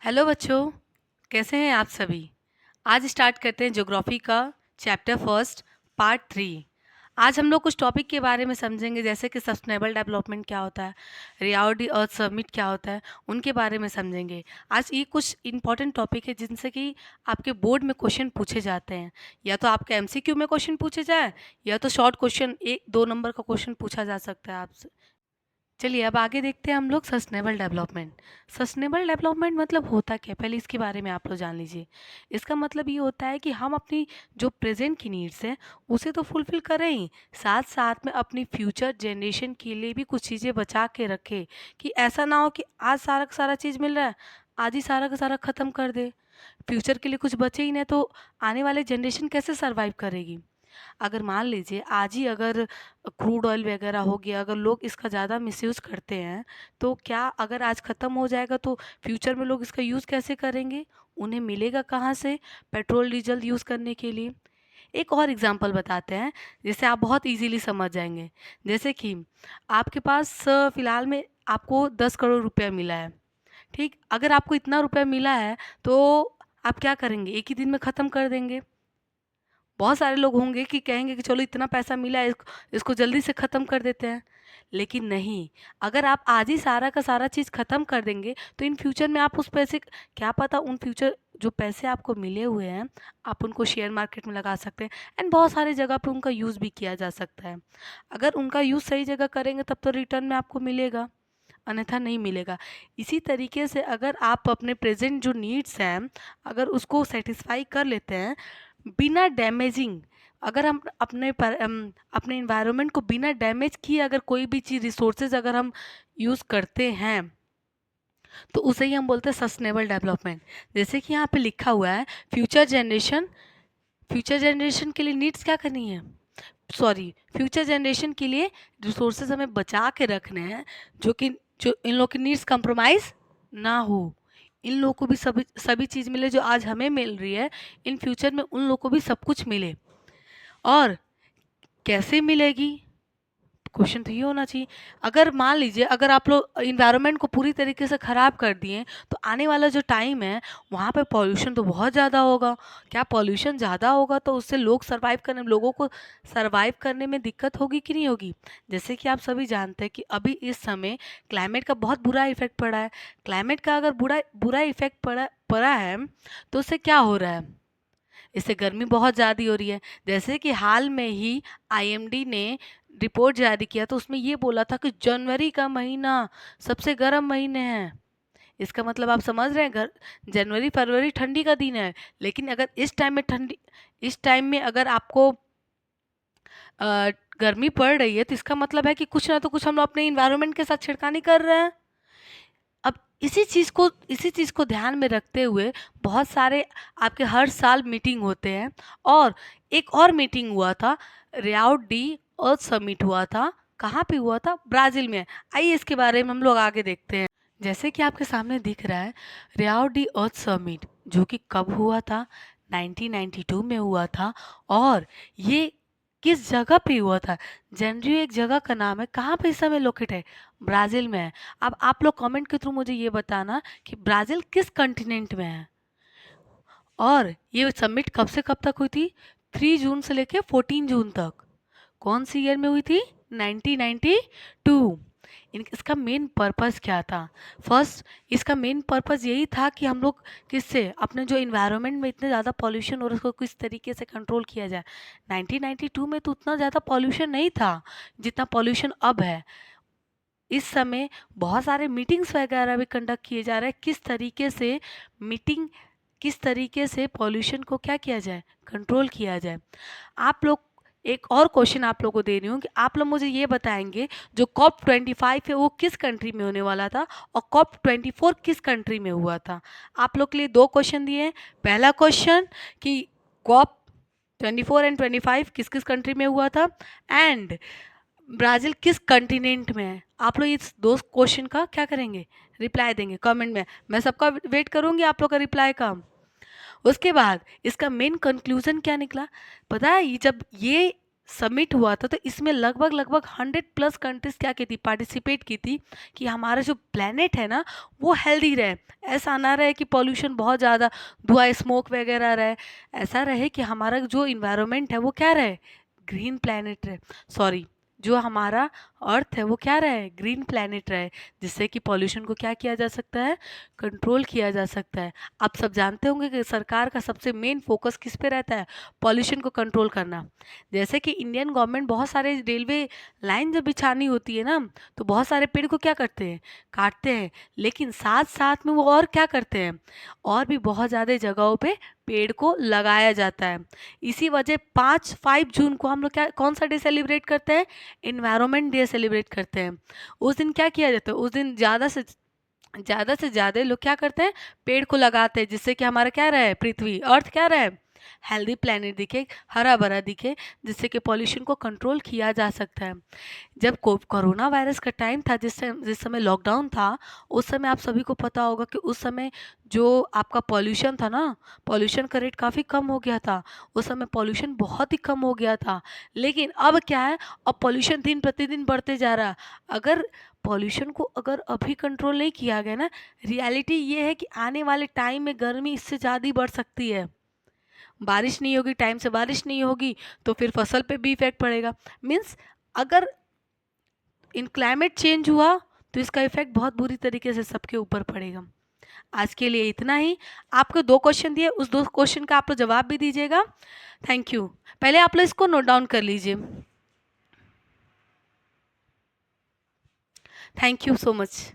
Hello बच्चों, कैसे हैं आप सभी। आज स्टार्ट करते हैं ज्योग्राफी का चैप्टर फर्स्ट पार्ट 3। आज हम लोग कुछ टॉपिक के बारे में समझेंगे, जैसे कि सस्टेनेबल डेवलपमेंट क्या होता है, रियाओडी अर्थ समिट क्या होता है, उनके बारे में समझेंगे। आज ये कुछ इंपॉर्टेंट टॉपिक है जिनसे कि आपके बोर्ड में क्वेश्चन पूछे जाते हैं। या तो आपके एमसीक्यू में क्वेश्चन पूछे जाए, या तो शॉर्ट क्वेश्चन 1-2 नंबर का क्वेश्चन पूछा जा सकता है आपसे। चलिए अब आगे देखते हैं हम लोग सस्टेनेबल डेवलपमेंट। सस्टेनेबल डेवलपमेंट मतलब होता क्या है, पहले इसके बारे में आप लोग जान लीजिए। इसका मतलब ये होता है कि हम अपनी जो प्रेजेंट की नीड्स हैं उसे तो फुलफिल करें ही, साथ साथ में अपनी फ्यूचर जनरेशन के लिए भी कुछ चीज़ें बचा के रखें, कि ऐसा ना हो कि आज सारा का सारा चीज़ मिल रहा है, आज ही सारा का सारा ख़त्म कर दे, फ्यूचर के लिए कुछ बचे ही नहीं, तो आने वाले जनरेशन कैसे सर्वाइव करेगी। अगर मान लीजिए आज ही अगर क्रूड ऑयल वगैरह हो गया, अगर लोग इसका ज़्यादा मिसयूज़ करते हैं, तो क्या अगर आज ख़त्म हो जाएगा तो फ्यूचर में लोग इसका यूज़ कैसे करेंगे, उन्हें मिलेगा कहाँ से पेट्रोल डीजल यूज़ करने के लिए। एक और एग्जांपल बताते हैं जिससे आप बहुत इजीली समझ जाएंगे। जैसे कि आपके पास फ़िलहाल में आपको 10 करोड़ रुपया मिला है, ठीक। अगर आपको इतना रुपया मिला है तो आप क्या करेंगे, एक ही दिन में ख़त्म कर देंगे। बहुत सारे लोग होंगे कि कहेंगे कि चलो इतना पैसा मिला है, इसको जल्दी से ख़त्म कर देते हैं। लेकिन नहीं, अगर आप आज ही सारा का सारा चीज़ ख़त्म कर देंगे तो इन फ्यूचर में आप उस पैसे, क्या पता उन फ्यूचर जो पैसे आपको मिले हुए हैं आप उनको शेयर मार्केट में लगा सकते हैं, एंड बहुत सारी जगह पे उनका यूज़ भी किया जा सकता है। अगर उनका यूज़ सही जगह करेंगे तब तो रिटर्न में आपको मिलेगा, अन्यथा नहीं मिलेगा। इसी तरीके से अगर आप अपने प्रेजेंट जो नीड्स हैं अगर उसको सेटिस्फाई कर लेते हैं बिना डैमेजिंग, अगर हम अपने इन्वायरमेंट को बिना डैमेज किए अगर कोई भी चीज़ रिसोर्सेज अगर हम यूज़ करते हैं तो उसे ही हम बोलते हैं सस्टेनेबल डेवलपमेंट। जैसे कि यहाँ पे लिखा हुआ है फ्यूचर जनरेशन, फ्यूचर जनरेशन के लिए नीड्स क्या करनी है, सॉरी फ्यूचर जनरेशन के लिए रिसोर्सेज हमें बचा के रखने हैं, जो इन लोग की नीड्स कंप्रोमाइज़ ना हो, इन लोगों को भी सभी सभी चीज़ मिले जो आज हमें मिल रही है, इन फ्यूचर में उन लोगों को भी सब कुछ मिले। और कैसे मिलेगी, क्वेश्चन तो ये होना चाहिए। अगर मान लीजिए अगर आप लोग इन्वायरमेंट को पूरी तरीके से ख़राब कर दिए तो आने वाला जो टाइम है वहाँ पे पॉल्यूशन तो बहुत ज़्यादा होगा। क्या पॉल्यूशन ज़्यादा होगा तो उससे लोगों को सर्वाइव करने में दिक्कत होगी कि नहीं होगी। जैसे कि आप सभी जानते हैं कि अभी इस समय क्लाइमेट का बहुत बुरा इफेक्ट पड़ा है। क्लाइमेट का अगर बुरा बुरा इफेक्ट पड़ा पड़ा है तो उससे क्या हो रहा है, इससे गर्मी बहुत ज़्यादा हो रही है। जैसे कि हाल में ही आईएमडी ने रिपोर्ट जारी किया तो उसमें ये बोला था कि जनवरी का महीना सबसे गर्म महीने हैं। इसका मतलब आप समझ रहे हैं, जनवरी फरवरी ठंडी का दिन है, लेकिन अगर इस टाइम में अगर आपको गर्मी पड़ रही है तो इसका मतलब है कि कुछ ना तो कुछ हम लोग अपने इन्वायरमेंट के साथ छेड़खानी कर रहे हैं। अब इसी चीज़ को ध्यान में रखते हुए बहुत सारे आपके हर साल मीटिंग होते हैं, और एक और मीटिंग हुआ था, रियाओ डी अर्थ समिट हुआ था। कहाँ पे हुआ था, ब्राज़ील में। आइए इसके बारे में हम लोग आगे देखते हैं। जैसे कि आपके सामने दिख रहा है रियाओ डी अर्थ समिट, जो कि कब हुआ था, 1992 में हुआ था। और ये किस जगह पे हुआ था, जेनरियो एक जगह का नाम है, कहाँ पे इस समय लोकेट है, ब्राज़ील में है। अब आप लोग कमेंट के थ्रू मुझे ये बताना कि ब्राज़ील किस कॉन्टिनेंट में है। और ये समिट कब से कब तक हुई थी, 3 जून से लेके 14 जून तक। कौन सी ईयर में हुई थी, 1992। इसका मेन पर्पस क्या था, फर्स्ट इसका मेन पर्पस यही था कि हम लोग किससे अपने जो इन्वायरमेंट में इतने ज़्यादा पॉल्यूशन और उसको किस तरीके से कंट्रोल किया जाए। 1992 में तो उतना ज़्यादा पॉल्यूशन नहीं था जितना पॉल्यूशन अब है। इस समय बहुत सारे मीटिंग्स वगैरह भी कंडक्ट किए जा रहे हैं, किस तरीके से पॉल्यूशन को क्या किया जाए, कंट्रोल किया जाए। आप लोग, एक और क्वेश्चन आप लोगों को दे रही हूँ कि आप लोग मुझे ये बताएंगे जो COP25 है वो किस कंट्री में होने वाला था, और COP24 किस कंट्री में हुआ था। आप लोग के लिए 2 क्वेश्चन दिए हैं। पहला क्वेश्चन कि COP24 एंड 25 किस किस कंट्री में हुआ था, एंड ब्राज़ील किस कंटिनेंट में है। आप लोग इस 2 क्वेश्चन का क्या करेंगे, रिप्लाई देंगे कमेंट में। मैं सबका वेट करूँगी आप लोग का रिप्लाई का। उसके बाद इसका मेन कंक्लूजन क्या निकला, पता है, जब ये समिट हुआ था, तो इसमें लगभग लगभग 100+ कंट्रीज क्या की थी, पार्टिसिपेट की थी कि हमारा जो प्लेनेट है ना वो हेल्दी रहे। ऐसा ना रहे कि पॉल्यूशन बहुत ज़्यादा, धुआं स्मोक वगैरह रहे। ऐसा रहे कि हमारा जो इन्वायरमेंट है वो क्या रहे, ग्रीन प्लेनेट रहे। सॉरी, जो हमारा अर्थ है वो क्या रहे, ग्रीन प्लेनेट रहे, जिससे कि पॉल्यूशन को क्या किया जा सकता है, कंट्रोल किया जा सकता है। आप सब जानते होंगे कि सरकार का सबसे मेन फोकस किस पे रहता है, पॉल्यूशन को कंट्रोल करना। जैसे कि इंडियन गवर्नमेंट बहुत सारे रेलवे लाइन जब बिछानी होती है ना, तो बहुत सारे पेड़ को क्या करते हैं, काटते हैं, लेकिन साथ साथ में वो और क्या करते हैं, और भी बहुत ज़्यादा जगहों पे पेड़ को लगाया जाता है। इसी वजह 5 जून को हम लोग क्या, कौन सा डे सेलिब्रेट करते हैं, इन्वायरमेंट डे सेलिब्रेट करते हैं। उस दिन क्या किया जाता है, उस दिन ज़्यादा से ज़्यादा लोग क्या करते हैं, पेड़ को लगाते हैं, जिससे कि हमारा क्या रहे, पृथ्वी अर्थ क्या रहे, हेल्दी प्लेनेट दिखे, हरा भरा दिखे, जिससे कि पॉल्यूशन को कंट्रोल किया जा सकता है। जब कोरोना वायरस का टाइम था, जिस समय लॉकडाउन था, उस समय आप सभी को पता होगा कि उस समय जो आपका पॉल्यूशन था ना, पॉल्यूशन का रेट काफ़ी कम हो गया था। उस समय पॉल्यूशन बहुत ही कम हो गया था। लेकिन अब क्या है, अब पॉल्यूशन दिन प्रतिदिन बढ़ते जा रहा है। अगर पॉल्यूशन को अगर अभी कंट्रोल नहीं किया गया ना, रियलिटी ये है कि आने वाले टाइम में गर्मी इससे ज़्यादा ही बढ़ सकती है। बारिश नहीं होगी, टाइम से बारिश नहीं होगी, तो फिर फसल पे भी इफेक्ट पड़ेगा। मीन्स अगर इन क्लाइमेट चेंज हुआ तो इसका इफेक्ट बहुत बुरी तरीके से सबके ऊपर पड़ेगा। आज के लिए इतना ही। आपको 2 क्वेश्चन दिए, उस 2 क्वेश्चन का आप लोग जवाब भी दीजिएगा। Thank you. पहले आप लोग इसको नोट डाउन कर लीजिए। Thank you so much.